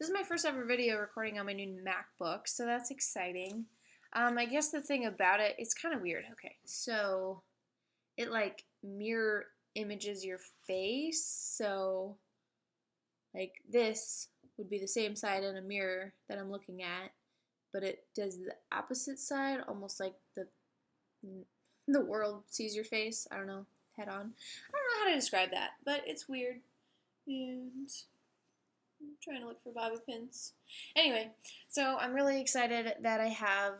This is my first ever video recording on my new MacBook, so that's exciting. I guess the thing about it, it's kind of weird. Okay, so it like mirror images your face, so like this would be the same side in a mirror that I'm looking at, but it does the opposite side, almost like the world sees your face. I don't know, head on. I don't know how to describe that, but it's weird. And I'm trying to look for bobby pins. Anyway, so I'm really excited that I have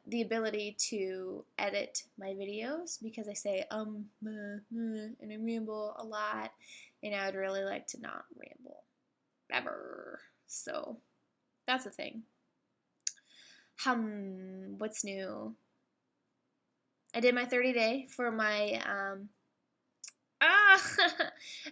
the ability to edit my videos because I say and I ramble a lot, and I would really like to not ramble ever. So that's the thing. What's new? I did my 30-day for my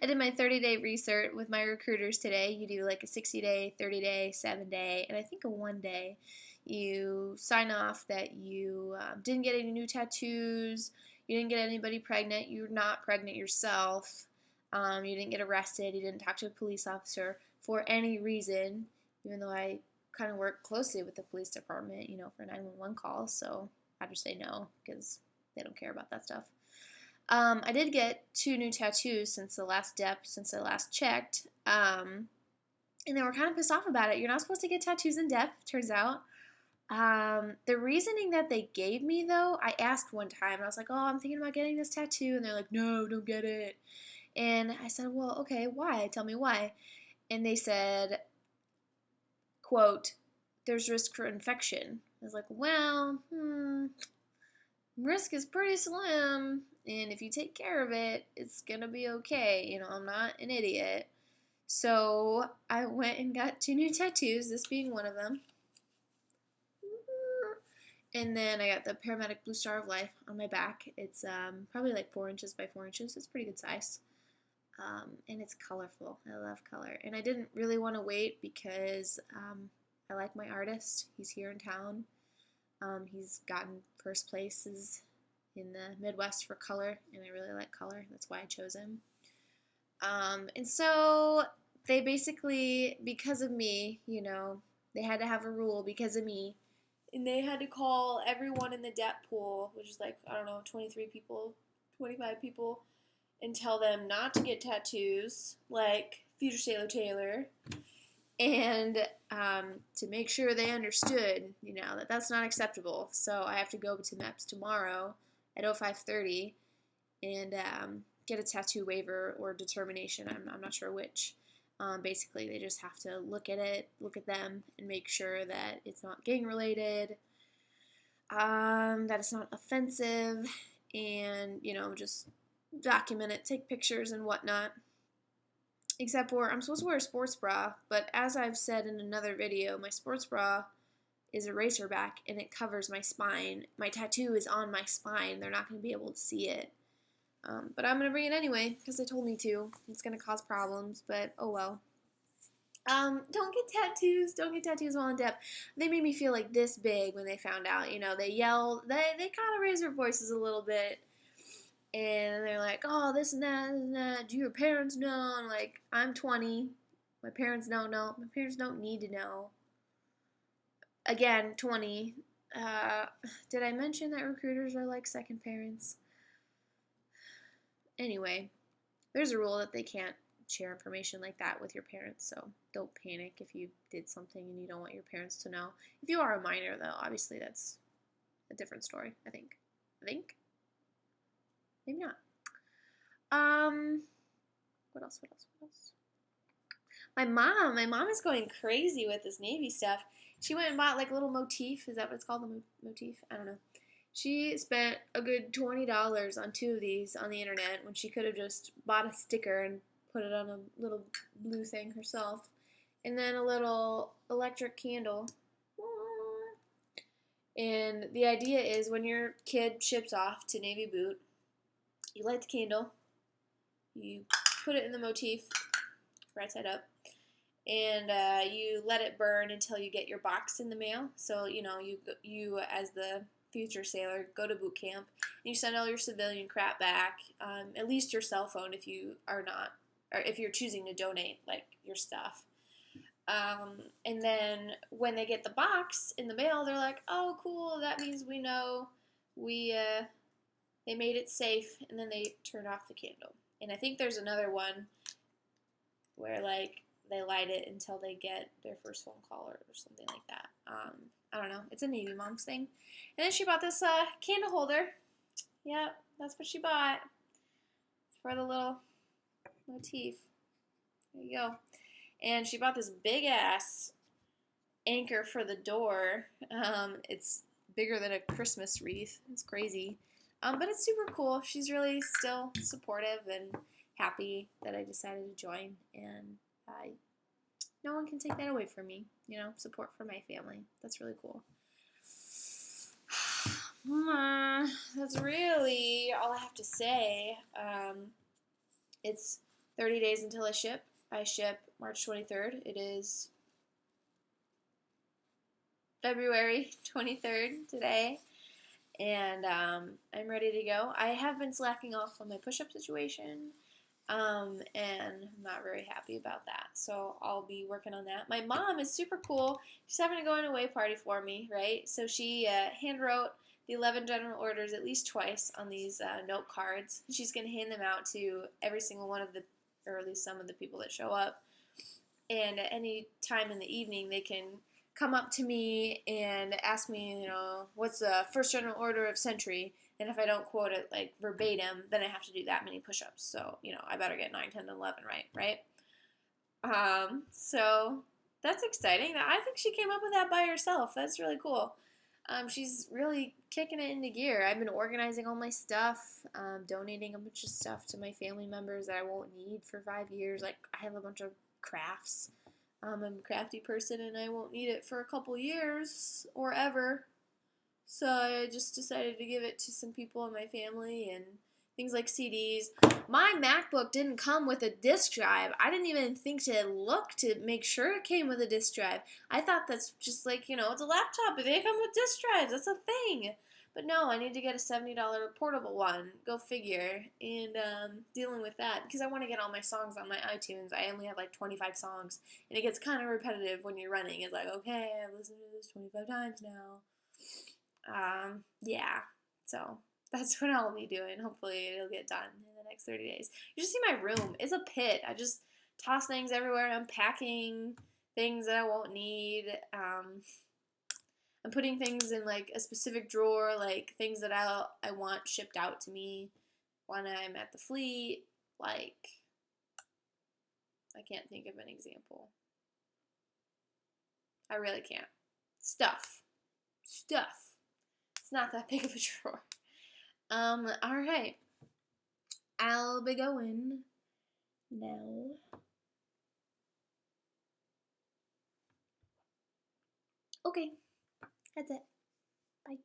I did my 30-day research with my recruiters today. You do like a 60-day, 30-day, 7-day, and I think a 1-day. You sign off that you didn't get any new tattoos, you didn't get anybody pregnant, you're not pregnant yourself, you didn't get arrested, you didn't talk to a police officer for any reason, even though I kind of work closely with the police department, for 911 calls, so I just say no because they don't care about that stuff. I did get 2 new tattoos since I last checked, and they were kind of pissed off about it. You're not supposed to get tattoos in depth, turns out. The reasoning that they gave me, though, I asked one time, and I was like, oh, I'm thinking about getting this tattoo, and they're like, no, don't get it. And I said, well, okay, why? Tell me why. And they said, quote, there's risk for infection. I was like, well, risk is pretty slim, and if you take care of it, it's gonna be okay. I'm not an idiot. So I went and got 2 new tattoos, this being one of them. And then I got the Paramedic Blue Star of Life on my back. It's probably like 4 inches by 4 inches. It's pretty good size. And it's colorful. I love color. And I didn't really want to wait because I like my artist. He's here in town. He's gotten first places in the Midwest for color, and I really like color. That's why I chose him. And so they basically, because of me, they had to have a rule because of me, and they had to call everyone in the debt pool, which is like, I don't know, 23 people, 25 people, and tell them not to get tattoos, like Future Sailor Taylor, and to make sure they understood, that that's not acceptable. So I have to go to MEPS tomorrow at 05:30 and get a tattoo waiver or determination. I'm not sure which. Basically, they just have to look at them, and make sure that it's not gang related, that it's not offensive, and, just document it, take pictures and whatnot. Except for, I'm supposed to wear a sports bra, but as I've said in another video, my sports bra is a racerback, and it covers my spine. My tattoo is on my spine. They're not going to be able to see it. But I'm going to bring it anyway, because they told me to. It's going to cause problems, but oh well. Don't get tattoos. Don't get tattoos while in depth. They made me feel like this big when they found out. They yelled. They kind of raised their voices a little bit. And they're like, oh, this and that, and that. Do your parents know? And like, I'm 20. My parents don't know. My parents don't need to know. Again, 20. Did I mention that recruiters are like second parents? Anyway, there's a rule that they can't share information like that with your parents, so don't panic if you did something and you don't want your parents to know. If you are a minor, though, obviously that's a different story, I think. Maybe not. What else? My mom is going crazy with this Navy stuff. She went and bought like a little motif. Is that what it's called? The motif? I don't know. She spent a good $20 on 2 of these on the internet when she could have just bought a sticker and put it on a little blue thing herself. And then a little electric candle. And the idea is when your kid ships off to Navy Boot, you light the candle, you put it in the motif, right side up, and you let it burn until you get your box in the mail. So, you as the future sailor go to boot camp, and you send all your civilian crap back, at least your cell phone if you are not, or if you're choosing to donate, like, your stuff. And then when they get the box in the mail, they're like, "Oh, cool! That means we know we they made it safe." And then they turn off the candle. And I think there's another one where like they light it until they get their first phone call or something like that. I don't know. It's a Navy Moms thing. And then she bought this candle holder. Yep, that's what she bought for the little motif. There you go. And she bought this big ass anchor for the door. It's bigger than a Christmas wreath. It's crazy. But it's super cool. She's really still supportive and happy that I decided to join. And no one can take that away from me. You know, support for my family. That's really cool. That's really all I have to say. It's 30 days until I ship. I ship March 23rd. It is February 23rd today. And I'm ready to go. I have been slacking off on my push-up situation. And I'm not very happy about that. So I'll be working on that. My mom is super cool. She's having a going away party for me, right? So she hand wrote the 11 general orders at least twice on these note cards. She's going to hand them out to every single one of the, or at least some of the people that show up. And at any time in the evening, they can come up to me and ask me, you know, what's the first general order of Century? And if I don't quote it like verbatim, then I have to do that many push-ups. So, you know, I better get 9, 10, and 11 right? So that's exciting. I think she came up with that by herself. That's really cool. She's really kicking it into gear. I've been organizing all my stuff, donating a bunch of stuff to my family members that I won't need for 5 years. Like, I have a bunch of crafts. I'm a crafty person and I won't need it for a couple years or ever. So I just decided to give it to some people in my family and things like CDs. My MacBook didn't come with a disk drive. I didn't even think to look to make sure it came with a disk drive. I thought that's just like, you know, it's a laptop, but they come with disk drives. That's a thing. But no, I need to get a $70 portable one. Go figure. And dealing with that because I want to get all my songs on my iTunes. I only have like 25 songs. And it gets kind of repetitive when you're running. It's like, okay, I've listened to this 25 times now. Yeah, so that's what I'll be doing. Hopefully it'll get done in the next 30 days. You should see my room. It's a pit. I just toss things everywhere. I'm packing things that I won't need. I'm putting things in like a specific drawer, like things that I want shipped out to me when I'm at the fleet. Like, I can't think of an example. I really can't. Stuff. It's not that big of a drawer. Alright. I'll be going now. Okay. That's it. Bye.